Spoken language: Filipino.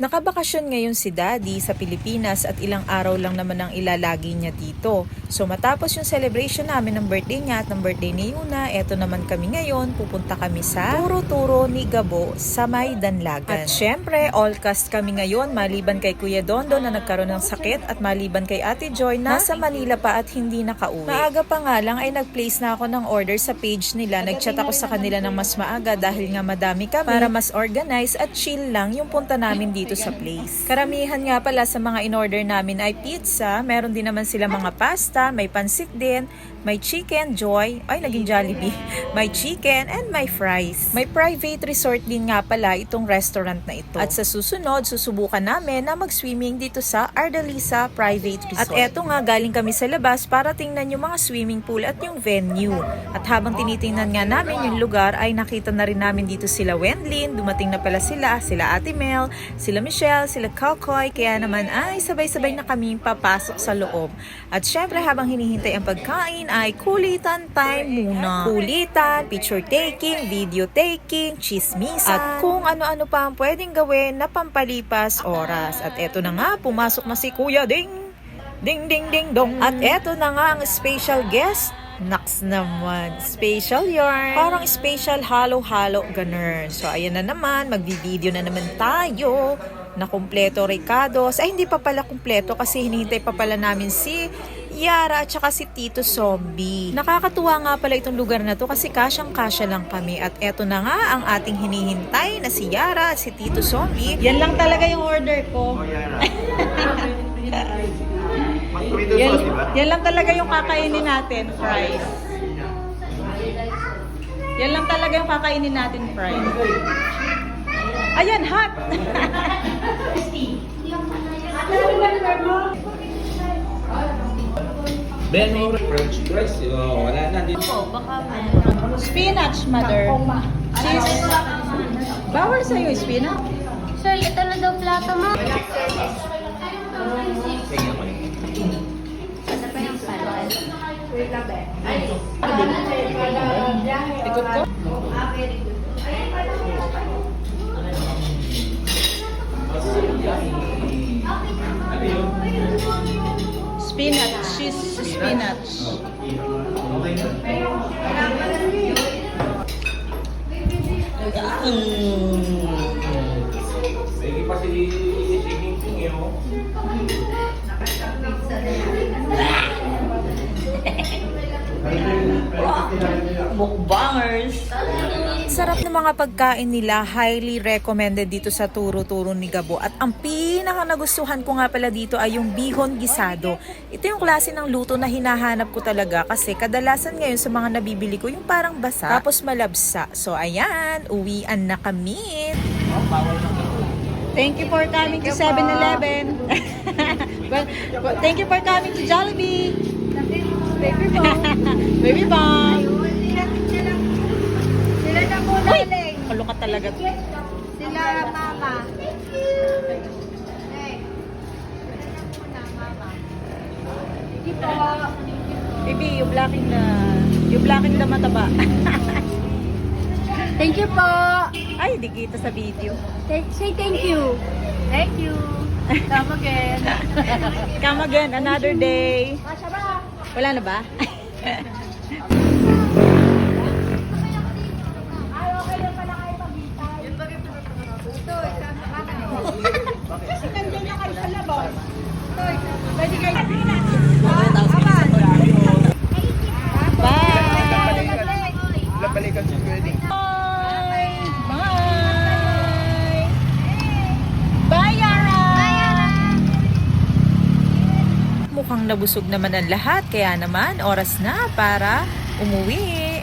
Nakabakasyon ngayon si Daddy sa Pilipinas at ilang araw lang naman ang ilalagi niya dito. So matapos yung celebration namin ng birthday niya at ng birthday ni Yuna, eto naman kami ngayon, pupunta kami sa Turo-Turo ni Gabo sa May Danlagan. At syempre, all cast kami ngayon maliban kay Kuya Dondo na nagkaroon ng sakit at maliban kay Ate Joy na nasa Manila pa at hindi nakauwi. Maaga pa nga lang ay nag-place na ako ng order sa page nila. Nag-chat ako sa kanila ng mas maaga dahil nga madami kami para mas organize at chill lang yung punta namin dito sa place. Karamihan nga pala sa mga in-order namin ay pizza, meron din naman sila mga pasta, may pansit din, may chicken, Joy, ay naging Jollibee, may chicken and may fries. May private resort din nga pala itong restaurant na ito. At sa susunod, susubukan namin na mag-swimming dito sa Ardalisa Private Resort. At eto nga, galing kami sa labas para tingnan yung mga swimming pool at yung venue. At habang tinitingnan nga namin yung lugar, ay nakita na rin namin dito sila Wendlyn, dumating na pala sila Ate Mel, sila Michelle, sila Kokoy, kaya naman ay sabay-sabay na kami papasok sa loob. At syempre habang hinihintay ang pagkain ay kulitan time muna. Kulitan, picture taking, video taking, chismisan, at kung ano-ano pa ang pwedeng gawin na pampalipas oras. At eto na nga, pumasok na si Kuya Ding! Ding ding ding dong! At eto na nga ang special guest. Naks naman, special yarn. Parang special halo-halo ganun. So ayan na naman, magbi-video na naman tayo na kumpleto Ricardos. Ay hindi pa pala kumpleto kasi hinihintay pa pala namin si Yara at saka si Tito Zombie. Nakakatuwa nga pala itong lugar na to kasi kasyang-kasya lang kami. At eto na nga ang ating hinihintay na si Yara at si Tito Zombie. Yan lang talaga yung order ko. Yan lang talaga yung kakainin natin, fries. Yan lang talaga yung kakainin natin, fries. Ayan, hot! Ben, French fries, wala na dito. Spinach, mother. Cheese. Bawal sa'yo yung spinach? Sir, ito na daw plato mo. Sige ako. Ano pa yung salad? Ikot ko? Spinach, cheese spinach. Sige pa si King King yun. Mukbangers. Sarap ng mga pagkain nila, highly recommended dito sa Turo-Turo ni Gabo. At ang pinaka nagustuhan ko nga pala dito ay yung bihon gisado. Ito yung klase ng luto na hinahanap ko talaga kasi kadalasan ngayon sa mga nabibili ko yung parang basa tapos malabsa. So ayan, uwian na kami. Thank you for coming to 7-Eleven. Well, thank you for coming to Jollibee. Baby mo. Baby bomb. Sila na po naling. Kulo ka talaga. Sila mama. Hindi po. Baby, you blocking the mataba. Thank you po. Ay, di kita sa video. Say thank you. Thank you. Come again. Come again, another day. Masya ba? Wala na ba? Ay, okay lang pala kayo pag-itay. Ito, isama ka na. Kasi nandiyan na kayo sa labas. Ito, pwede kayo. Balikan si Wedding. Bye! Bye! Bye, Yara! Mukhang nabusog naman ang lahat kaya naman oras na para umuwi.